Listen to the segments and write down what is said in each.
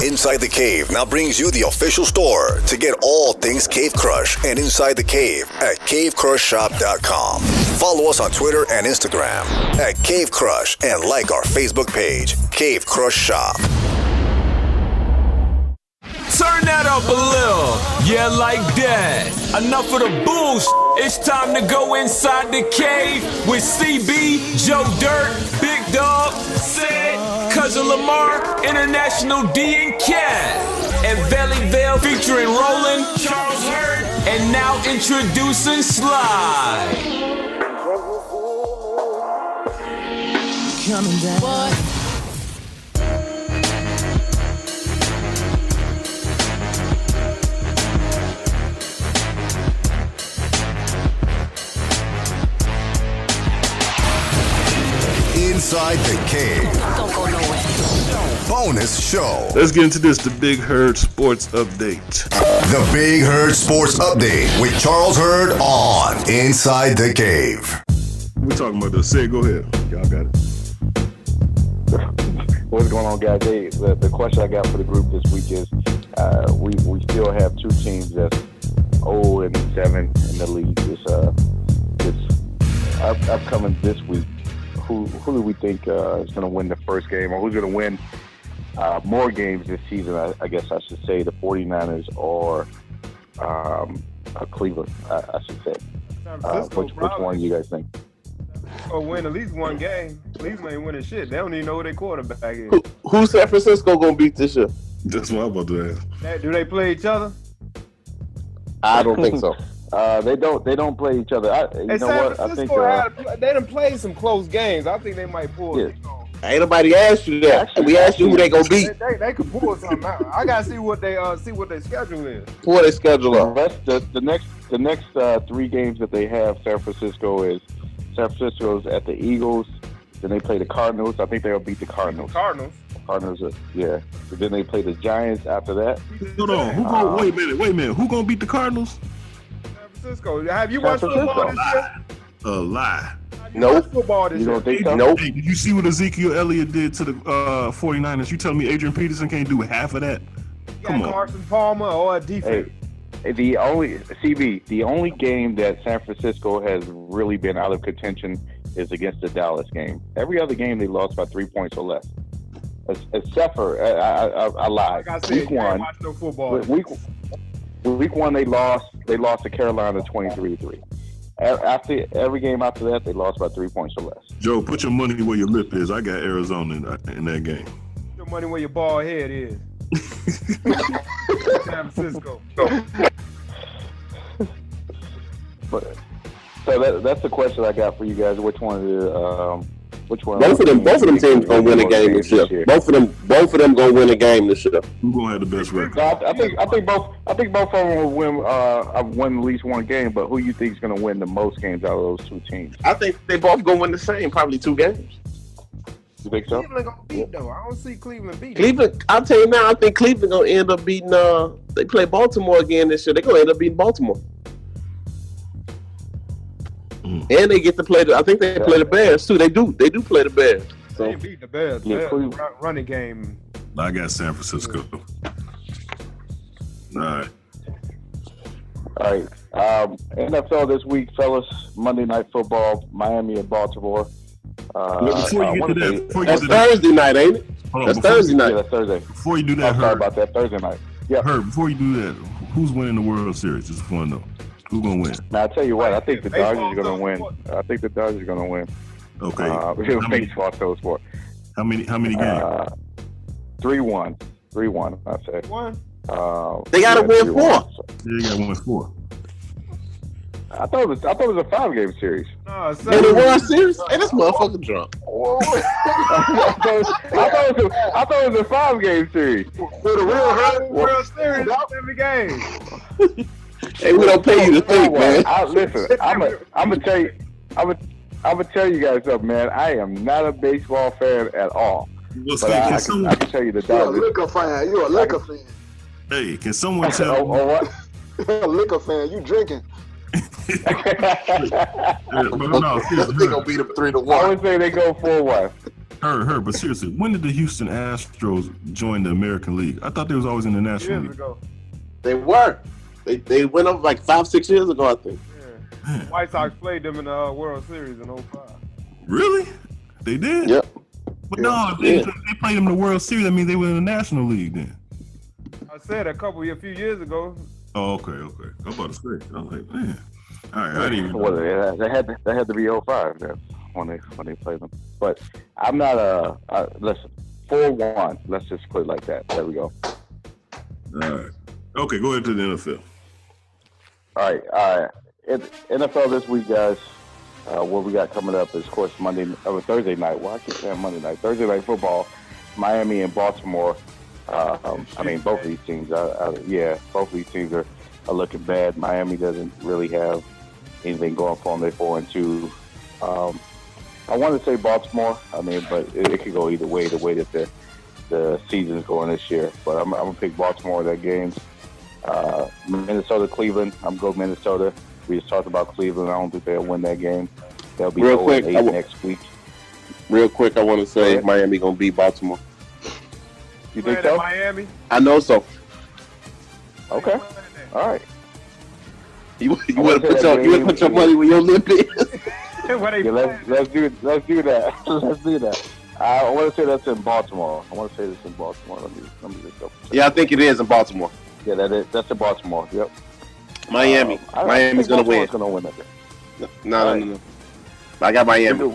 Inside the Cave now brings you the official store to get all things Cave Crush and Inside the Cave at cavecrushshop.com. Follow us on Twitter and Instagram at Cave Crush and like our Facebook page, Cave Crush Shop. Turn that up a little, yeah, like that. Enough of the bullshit. It's time to go inside the cave with CB, Joe Dirt, Big Dog, Sid, Cousin Lamar, International D and Cat, and Valley Vale featuring Roland, Charles Hurd, and now introducing Sly. Coming down. Boy. Inside the Cave. Don't go nowhere. Bonus show. Let's get into this, the Big Herd Sports Update. The Big Herd Sports Update with Charles Hurd on Inside the Cave. We're talking about this. Say it, go ahead. Y'all got it. What's going on, guys? Hey, the question I got for the group this week is we still have two teams that's 0-7 in the league this upcoming this week. Who do we think is going to win the first game, or who's going to win more games this season? I guess I should say the 49ers or Cleveland, I should say. Which one do you guys think? Or win at least one game. Cleveland ain't winning shit. They don't even know who their quarterback is. Who's San Francisco going to beat this year? That's what I'm about to ask. Do they play each other? I don't think so. They don't play each other. You know what? I think they done played some close games. I think they might pull. Yeah. Ain't nobody asked you that. Actually, we asked you who they gonna beat. They could pull something out. I gotta see what their schedule is. Pull their schedule up. The next 3 games that they have, San Francisco's at the Eagles. Then they play the Cardinals. I think they'll beat the Cardinals. Cardinals, yeah. But then they play the Giants after that. Hold on. Wait a minute. Who gonna beat the Cardinals? San Francisco. Have you watched football this year? A lie. Nope. Football this You year. don't think so? Nope. Hey, did you see what Ezekiel Elliott did to the 49ers? You telling me Adrian Peterson can't do half of that? Come on. Carson Palmer or a defense. Hey, the only game that San Francisco has really been out of contention is against the Dallas game. Every other game they lost by 3 points or less. Except for I lied. Like I said, week one, no football. Week one they lost to Carolina 23-3. After every game after that, they lost by 3 points or less. Joe, put your money where your lip is. I got Arizona in that game. Put your money where your bald head is. San Francisco. But so that's the question I got for you guys. Which one? Both of them teams gonna win a game this year. Both of them gonna win a game this year. Who's gonna have the best record? I think both of them will win at least one game. But who you think is gonna win the most games out of those two teams? I think they both gonna win the same, probably 2 games. You think so? Cleveland gonna beat though. I don't see Cleveland beat. Cleveland, I'll tell you now, I think Cleveland gonna end up beating. They play Baltimore again this year. They're gonna end up beating Baltimore. And they get to play I think they play the Bears too. They do play the Bears. So. They beat the Bears. Running game. I got San Francisco. All right. NFL this week, fellas. Monday Night Football, Miami and Baltimore. Before you get to that, that's Thursday night, ain't it? That's Thursday night. Yeah, that's Thursday. Before you do that, sorry about that. Thursday night. Yeah. Herb, before you do that, who's winning the World Series? Just want to know. Who's going to win? Now, I'll tell you what. I think the Dodgers are going to win. Okay. Baseball so sport. How many games? 3-1. 3-1, I'd say. They got to win 4. Yeah, they got to win 4. I thought it was a 5-game series. No, and the World Series? Hey, this motherfucker drunk. I thought it was a 5-game series. For the real World Series, 7 games. Hey, we don't pay you to think, man. Listen, I'm gonna tell you. I'm gonna tell you guys something, man. I am not a baseball fan at all. But I can tell you the Dodgers. You're a liquor fan. Hey, can someone tell me? What? You're a liquor fan. You drinking? No, they gonna beat them 3-1. I would say they go 4-1. Heard, but seriously, when did the Houston Astros join the American League? I thought they was always in the National Years League. ago. They were. They went up like 5-6 years ago, I think. Yeah. White Sox played them in the World Series in 05. Really? They did? Yep. But no, if they played them in the World Series, that means they were in the National League then. I said a few years ago. Oh, okay. I'm about to say. I was like, man. All right, I didn't even know. Well, they had to be 05 then when they played them. But I'm not listen, 4-1. Let's just put it like that. There we go. All right. Okay, go ahead to the NFL. All right. NFL this week, guys. What we got coming up is, of course, Thursday night. Well, I keep saying Monday night. Thursday night football. Miami and Baltimore. I mean, both of these teams. Both of these teams are looking bad. Miami doesn't really have anything going for them. They're 4-2. I want to say Baltimore. I mean, but it could go either way. The way that the season's going this year. But I'm gonna pick Baltimore in that game. Minnesota, Cleveland. I'm going Minnesota. We just talked about Cleveland. I don't think they'll win that game. They'll be 0-8 next week. Real quick, I want to say Miami gonna beat Baltimore. You think so? Miami? I know so. Okay. All right. You want to put your money where your lip is? Let's do that. Let's do that. I want to say that's in Baltimore. Let me just go. Yeah, I think it is in Baltimore. Yeah, that's in Baltimore. Yep. Miami's gonna win. Gonna win that. No. I got Miami.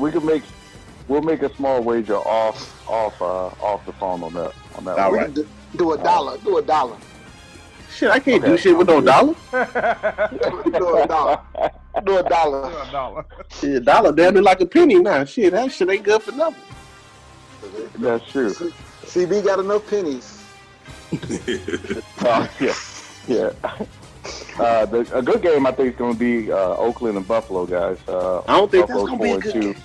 We'll make a small wager off the phone on that. All right. Do a dollar. Do a dollar. Shit, I can't do shit with no dollar. Do a dollar. Do a dollar. Shit, a dollar damn it like a penny now. Shit, that shit ain't good for nothing. That's true. CB got enough pennies. Yeah. A good game, I think, is going to be Oakland and Buffalo, guys. I don't think Buffalo's that's going to be a good 4-2. game.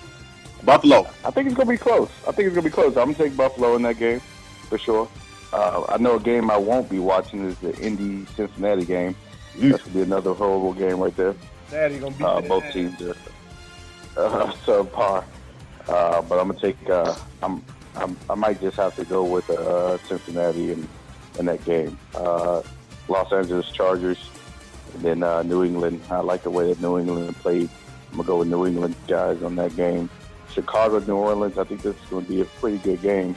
Buffalo. I think it's going to be close. I'm going to take Buffalo in that game for sure. I know a game I won't be watching is the Indy-Cincinnati game. That's going to be another horrible game right there. Daddy gonna beat both teams are subpar. But I'm going to take I might just have to go with Cincinnati in that game. Los Angeles Chargers, and then New England. I like the way that New England played. I'm going to go with New England guys on that game. Chicago, New Orleans, I think this is going to be a pretty good game.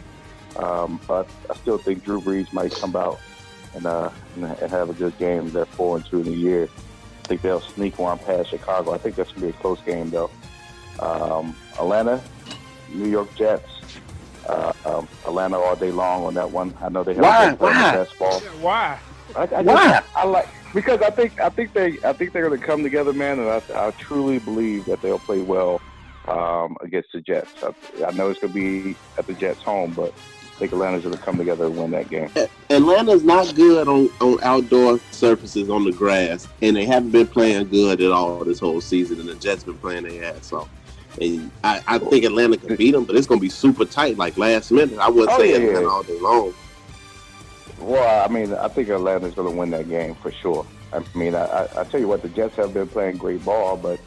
But I still think Drew Brees might come out and have a good game. They're 4-2 in the year. I think they'll sneak one past Chicago. I think that's going to be a close game, though. Atlanta, New York Jets. Atlanta all day long on that one. I know they have a best ball. Why? I like because I think they're going to come together, man, and I truly believe that they'll play well against the Jets. I know it's going to be at the Jets' home, but I think Atlanta's going to come together and win that game. Atlanta's not good on outdoor surfaces on the grass, and they haven't been playing good at all this whole season, and the Jets been playing their ass off. And I think Atlanta can beat them, but it's going to be super tight, like last minute. I wouldn't say Atlanta all day long. Well, I mean, I think Atlanta's going to win that game for sure. I mean, I tell you what, the Jets have been playing great ball, but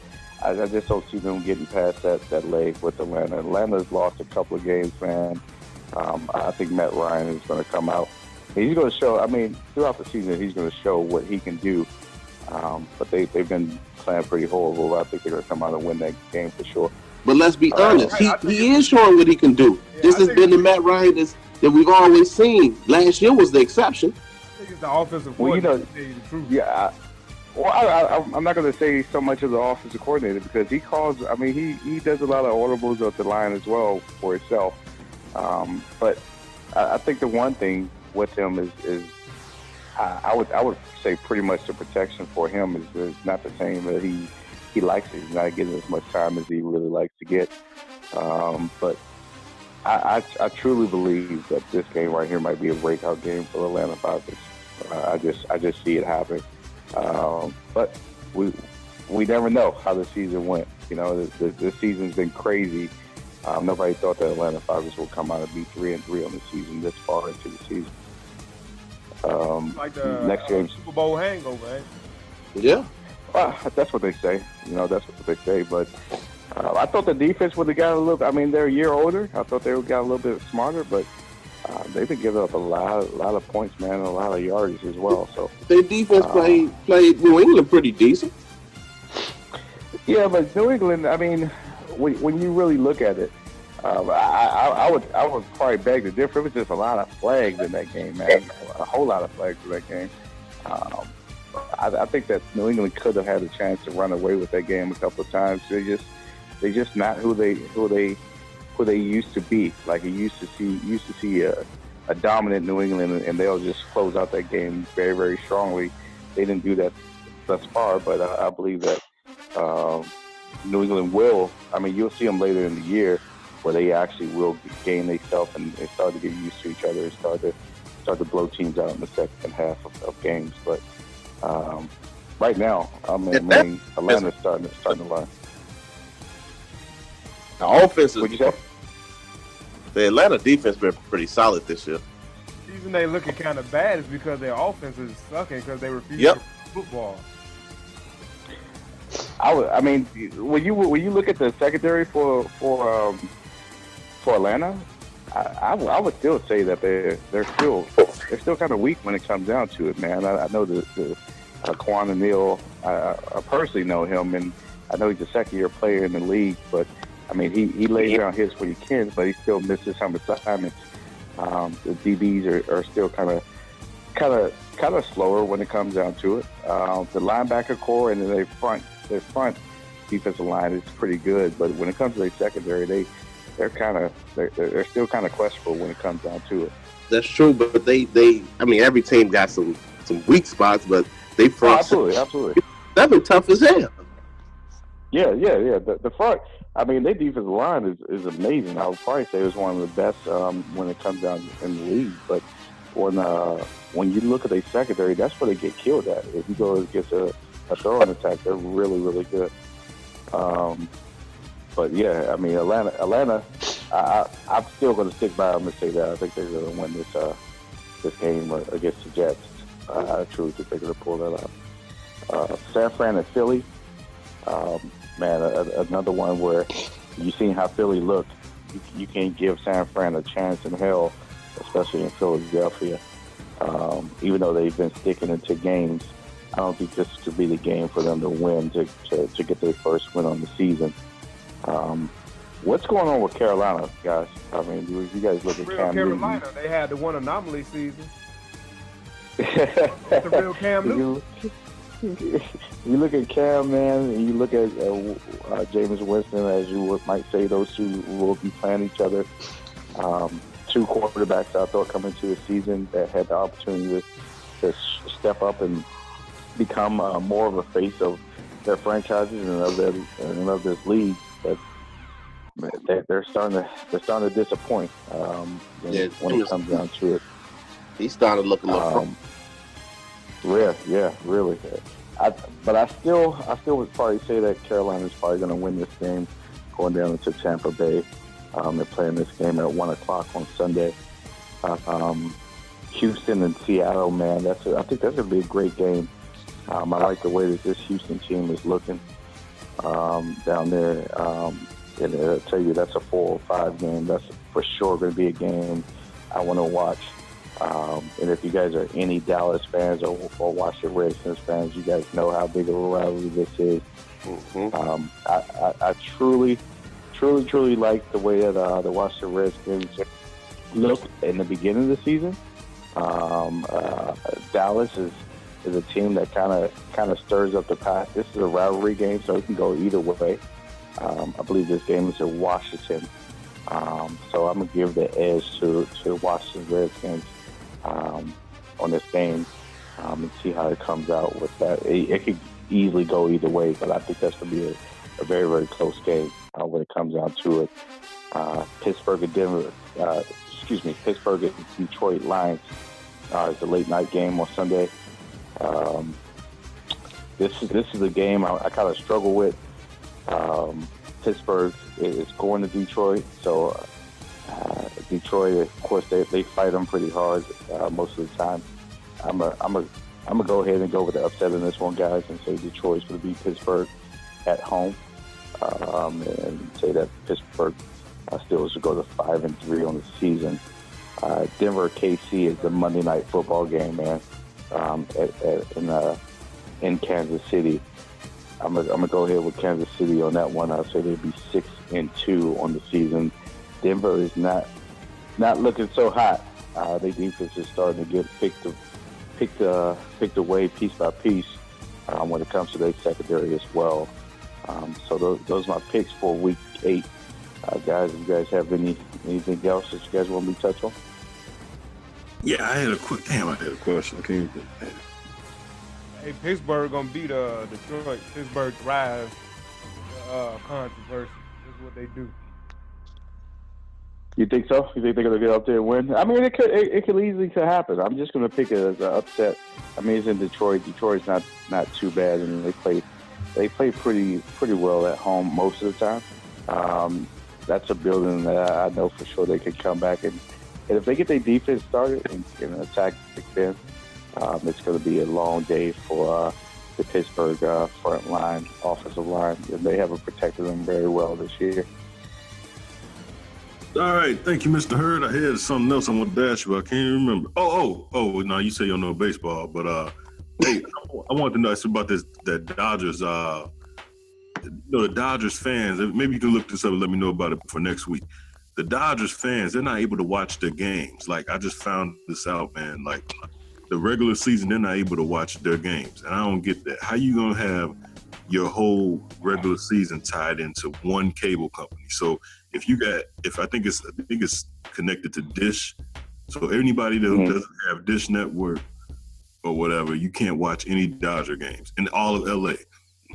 I just don't see them getting past that leg with Atlanta. Atlanta's lost a couple of games, man. I think Matt Ryan is going to come out. He's going to show, I mean, throughout the season, he's going to show what he can do. But they've been playing pretty horrible. I think they're going to come out and win that game for sure. But let's be honest, he is showing what he can do. This has been the Matt Ryan that we've always seen. Last year was the exception. I think it's the offensive coordinator. I'm not going to say so much of the offensive coordinator because he calls. I mean, he does a lot of audibles at the line as well for himself. But I think the one thing with him is I would say pretty much the protection for him is not the same that he likes it. He's not getting as much time as he really likes to get. But I truly believe that this game right here might be a breakout game for the Atlanta Falcons. I just see it happen. But we never know how the season went. You know, the season's been crazy. Nobody thought the Atlanta Falcons would come out and be 3-3 on the season this far into the season. Like the next game, Super Bowl hangover, eh? Yeah. Well, that's what they say. You know, that's what they say. But I thought the defense would have got a little. I mean, they're a year older. I thought they would got a little bit smarter, but they've been giving up a lot of points, man, and a lot of yardage as well. So their defense played New England pretty decent. Yeah, but New England. I mean, when you really look at it, I would probably beg to differ. It was just a lot of flags in that game, man. A whole lot of flags in that game. I think that New England could have had a chance to run away with that game a couple of times. They're just not who they used to be. Like you used to see a dominant New England, and they'll just close out that game very, very strongly. They didn't do that thus far, but I believe that New England will. I mean, you'll see them later in the year where they actually will gain themselves and they start to get used to each other and start to blow teams out in the second half of games. But right now, I mean, Atlanta's starting to learn. The offense is. What'd you say? The Atlanta defense been pretty solid this year. The reason they looking kind of bad is because their offense is sucking because they refuse to play football. I mean, when you look at the secondary for Atlanta, I would still say that they're still kind of weak when it comes down to it, man. I know the Quan O'Neal. I personally know him, and I know he's a second-year player in the league, but I mean, he lays down hits when he can, but he still misses some assignments. The DBs are still kind of slower when it comes down to it. The linebacker core and their front defensive line is pretty good, but when it comes to their secondary, they're still kind of questionable when it comes down to it. That's true, but they I mean, every team got some weak spots, but they front. Absolutely. They've been tough as hell. Yeah. The front. I mean, their defensive line is amazing. I would probably say it's one of the best when it comes down in the league. But when you look at their secondary, that's where they get killed at. If you go against a throwing attack, they're really, really good. But yeah, I mean, Atlanta. I'm still going to stick by them and say that I think they're going to win this game against the Jets. I truly think they're going to pull that out. San Fran and Philly. Man, another one where you've seen how Philly looked. You can't give San Fran a chance in hell, especially in Philadelphia. Even though they've been sticking into games, I don't think this could be the game for them to win, to get their first win on the season. What's going on with Carolina, guys? I mean, you guys look at Cam Carolina, Newton. they had the one anomaly season. That's the real Cam Newton. You look at Cam, man, and you look at Jameis Winston, as you might say, those two will be playing each other. Two quarterbacks I thought coming into the season that had the opportunity to step up and become more of a face of their franchises and of this league. But they're starting to disappoint when it comes down to it. He started looking like Yeah, really. But I still would probably say that Carolina's probably going to win this game, going down into Tampa Bay. They're playing this game at 1:00 on Sunday. Houston and Seattle, man, I think that's going to be a great game. I like the way that this Houston team is looking down there. And I'll tell you, that's a 4 or 5 game. That's for sure going to be a game I want to watch. And if you guys are any Dallas fans or Washington Redskins fans, you guys know how big of a rivalry this is. Mm-hmm. I truly like the way that the Washington Redskins looked in the beginning of the season. Dallas is a team that kind of stirs up the pot. This is a rivalry game, so it can go either way. I believe this game is in Washington, so I'm gonna give the edge to Washington Redskins on this game and see how it comes out with that. It could easily go either way, but I think that's going to be a very, very close game when it comes down to it. Pittsburgh and Detroit Lions is the late night game on Sunday. This is a game I kind of struggle with. Pittsburgh is going to Detroit, so Detroit, of course, they fight them pretty hard most of the time. I'm gonna go ahead and go with the upset in this one, guys, and say Detroit's going to beat Pittsburgh at home. and say that Pittsburgh still should go to 5-3 on the season. Denver KC is the Monday Night Football game, man, in Kansas City. I'm gonna go ahead with Kansas City on that one. I'll say they'd be 6-2 on the season. Denver is not looking so hot. Their defense is starting to get picked away piece by piece when it comes to their secondary as well. So those are my picks for Week 8. Guys, if you guys have anything else that you guys want me to touch on? Yeah, I had a question. I can't even. Hey, Pittsburgh gonna beat Detroit. Pittsburgh drives controversy. That's what they do. You think so? You think they're gonna get up there and win? I mean, it could easily happen. I'm just gonna pick it as an upset. I mean, it's in Detroit. Detroit's not too bad, and they play pretty well at home most of the time. That's a building that I know for sure they could come back and if they get their defense started and attack Big Ben, it's going to be a long day for the Pittsburgh front line, offensive line, and they haven't protected them very well this year. All right, thank you, Mr. Hurd. I had something else I want to dash you. I can't even remember. Oh! No, you say you don't know baseball, but hey, I wanted to know about that Dodgers. The Dodgers fans. Maybe you can look this up and let me know about it for next week. The Dodgers fans, they're not able to watch their games. Like, I just found this out, man. Like, the regular season, they're not able to watch their games, and I don't get that. How you gonna have your whole regular season tied into one cable company? So I think it's connected to Dish. So anybody that doesn't have Dish Network or whatever, you can't watch any Dodger games in all of LA.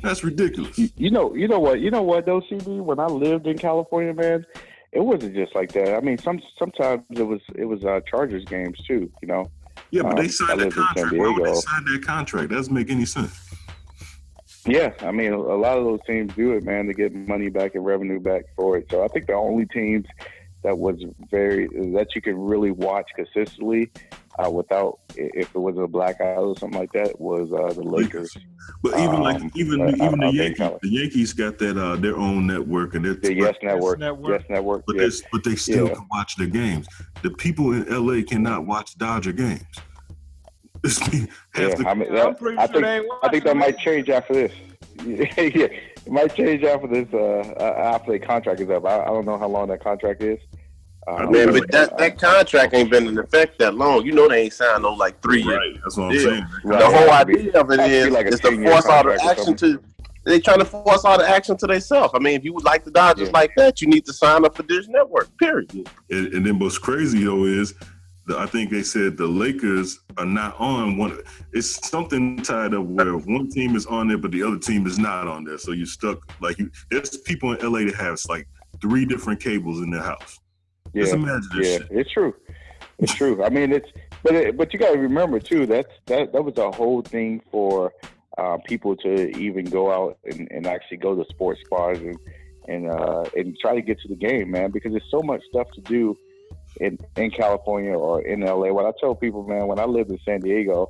That's ridiculous. You know what though, CB? When I lived in California, man, it wasn't just like that. I mean, sometimes it was Chargers games too. You know. Yeah, but they signed that contract. Why would they sign that contract? That doesn't make any sense. Yeah, I mean, a lot of those teams do it, man, to get money back and revenue back for it. So I think the only teams that you can really watch consistently without, if it was a blackout or something like that, was the Lakers. But even the Yankees got that their own network, and the Yes Network. But they still can watch their games. The people in LA cannot watch Dodger games. I'm pretty sure I think that might change after this. Yeah, it might change after this. After the contract is up, I don't know how long that contract is. Man, but that contract ain't been in effect that long. You know they ain't signed no like 3 years. Right, that's what I'm saying. Right. The whole idea of it is to force all the action to. They trying to force all the action to themselves. I mean, if you would like the Dodgers like that, you need to sign up for Dish Network. Period. And then what's crazy though is, I think they said the Lakers are not on one. It's something tied up where one team is on there, but the other team is not on there. So you're stuck. There's people in LA that have like 3 different cables in their house. Yeah, just imagine this shit. It's true. It's true. I mean, but you got to remember too. That was a whole thing for people to even go out and actually go to sports bars and try to get to the game, man. Because there's so much stuff to do in California or in LA. What I tell people, man, when I lived in San Diego,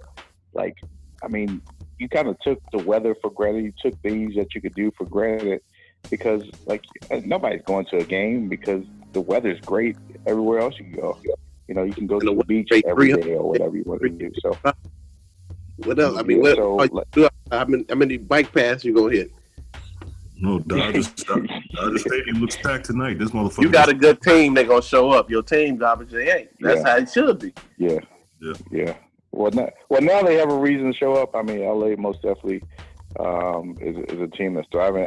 like, I mean, you kind of took the weather for granted. You took things that you could do for granted because, like, nobody's going to a game because the weather's great everywhere else you go. You know, you can go to the beach every day or whatever you want to do. So, what else? I mean, how many bike paths you gonna hit? No, Dodger Stadium looks packed tonight. This motherfucker. You got a good team, they gonna show up. Your team obviously ain't. That's how it should be. Yeah. Well, now they have a reason to show up. I mean, LA most definitely is a team that's thriving.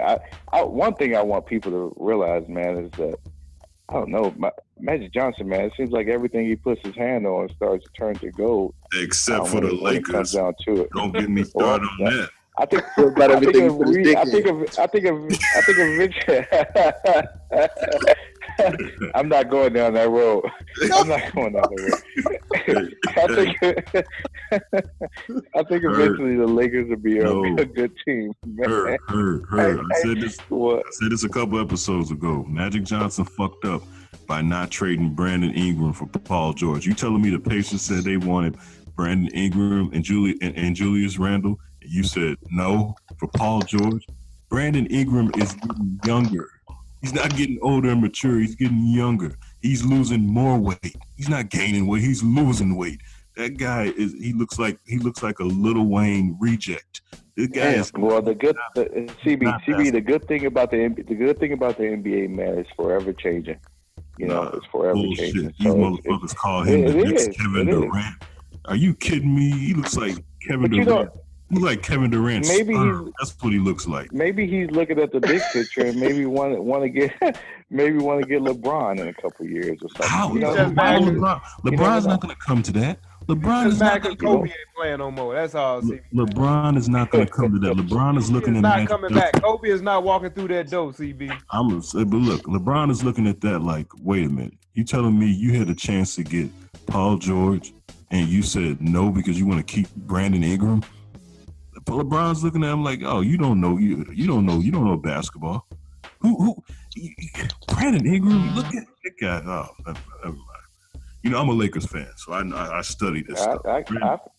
One thing I want people to realize, man, is that I don't know, Magic Johnson, man. It seems like everything he puts his hand on starts to turn to gold. Except for the Lakers. It comes down to it. Don't get me started on that. I think I'm not going down that road. I think eventually the Lakers will be a good team. I said this a couple episodes ago. Magic Johnson fucked up by not trading Brandon Ingram for Paul George. You telling me the Pacers said they wanted Brandon Ingram and Julius Randle? You said no for Paul George. Brandon Ingram is getting younger. He's not getting older and mature. He's getting younger. He's losing more weight. He's not gaining weight. He's losing weight. That guy he looks like a Lil Wayne reject. This guy is well. The good thing about the NBA, man, is forever changing. You know, it's forever bullshit. changing. These motherfuckers call him the next Kevin Durant. Are you kidding me? He looks like Kevin Durant. He's like Kevin Durant. That's what he looks like. Maybe he's looking at the big picture and maybe want to get LeBron in a couple of years or something. How? LeBron's not going to come to that. LeBron is not going to Kobe ain't playing no more. That's all. LeBron is not going to come to that. LeBron is looking at that. Not coming back. Kobe is not walking through that door, CB. But look, LeBron is looking at that like, wait a minute. You telling me you had a chance to get Paul George and you said no because you want to keep Brandon Ingram? LeBron's looking at him like, oh, you don't know basketball. Who? Brandon Ingram? Look at that guy. Oh, never mind. You know, I'm a Lakers fan, so I study this stuff.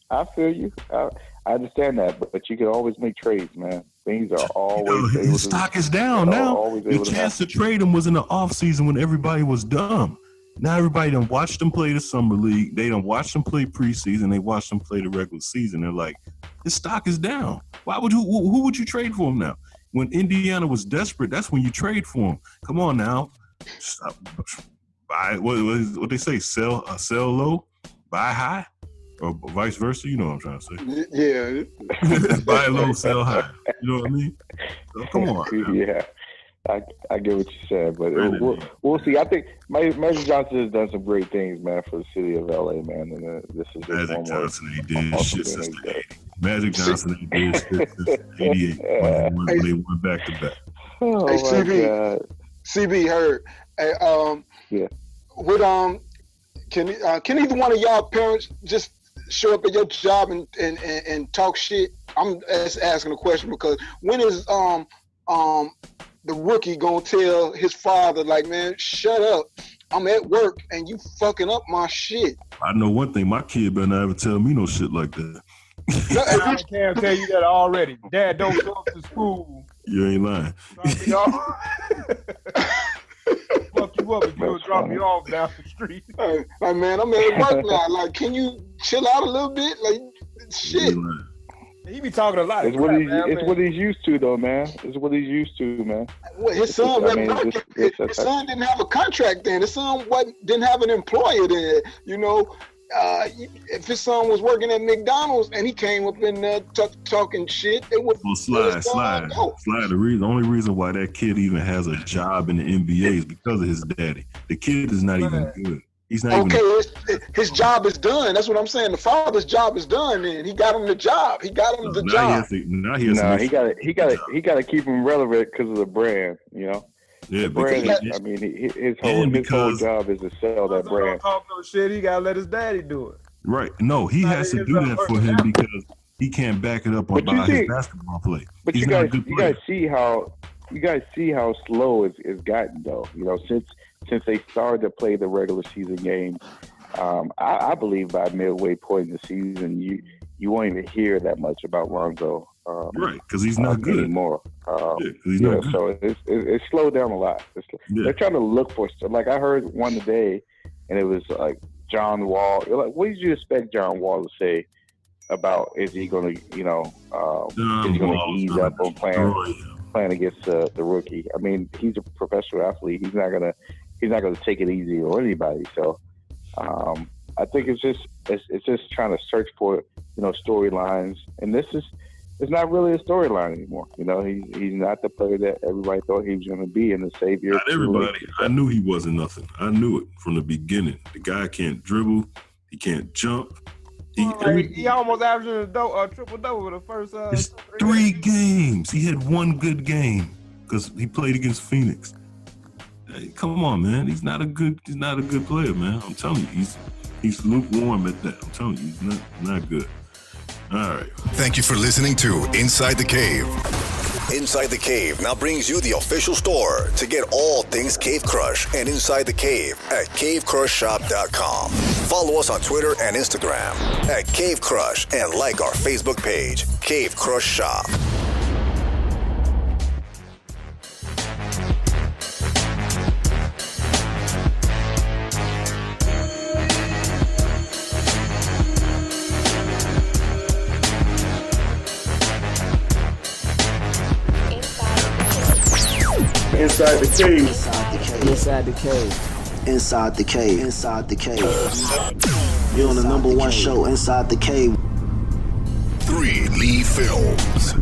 I feel you. I understand that, but you can always make trades, man. Things are always his stock is down now. The chance to trade him was in the off season when everybody was dumb. Now everybody done watched them play the summer league. They done watched them play preseason. They watched them play the regular season. They're like, his stock is down. Who would you trade for him now? When Indiana was desperate, that's when you trade for him. Come on now. Stop. Buy what they say, sell low, buy high, or vice versa. You know what I'm trying to say. Yeah. Buy low, sell high. You know what I mean? So, come on. Yeah. I get what you said, but we'll see. I think Magic Johnson has done some great things, man, for the city of LA, man. And this is just Magic Johnson ain't did shit since the 80s. Magic Johnson ain't did shit since the 88 when they went back to back. Oh, hey, CB heard. Hey, yeah. Can either one of y'all parents just show up at your job and talk shit? I'm just asking a question because when is the rookie gonna tell his father, like, man, shut up, I'm at work and you fucking up my shit? I know one thing, my kid better not ever tell me no shit like that. I can't tell you that already. Dad, don't go to school. You ain't lying. Fuck you up if you'll drop me off down the street. Like, man, I'm at work now. Like, can you chill out a little bit? Like, shit. He be talking a lot. It's what he's used to, though, man. It's what he's used to, man. Well, his son didn't have a contract then. His son didn't have an employer then. You know, if his son was working at McDonald's and he came up in there talking shit, it would. Well, slide. The only reason why that kid even has a job in the NBA is because of his daddy. The kid is not even good. He's not his job is done. That's what I'm saying. The father's job is done. Then he got him the job. He got him the job. He got to keep him relevant because of the brand. You know. Yeah, his whole job is to sell that brand. Talk no shit. He gotta let his daddy do it. Right. No, he has to do that for him because he can't back it up about his basketball play. But you guys see how slow it's gotten though. You know, since they started to play the regular season game, I believe by midway point in the season, you won't even hear that much about Lonzo. Right, because he's not good anymore. He's not good. So it's slowed down a lot. They're trying to look for stuff. Like I heard one today, and it was like John Wall. Like, what did you expect John Wall to say about is he going to, is he going to ease up on playing against the rookie? I mean, he's a professional athlete. He's not gonna take it easy on anybody. So I think it's just trying to search for storylines, and it's not really a storyline anymore. You know, he's not the player that everybody thought he was going to be, and the savior. Not everybody. I knew he wasn't nothing. I knew it from the beginning. The guy can't dribble. He can't jump. He almost averaged a triple-double for the first 3 games. He had one good game because he played against Phoenix. Hey, come on, man. He's not a good player, man. I'm telling you, he's lukewarm at that. I'm telling you, he's not good. All right. Thank you for listening to Inside the Cave. Inside the Cave now brings you the official store to get all things Cave Crush and Inside the Cave at cavecrushshop.com. Follow us on Twitter and Instagram at Cave Crush and like our Facebook page, Cave Crush Shop. Inside the Cave. Inside the Cave. Inside the Cave. Inside the Cave. You're on the #1 show, Inside the Cave. 3 Lee Films.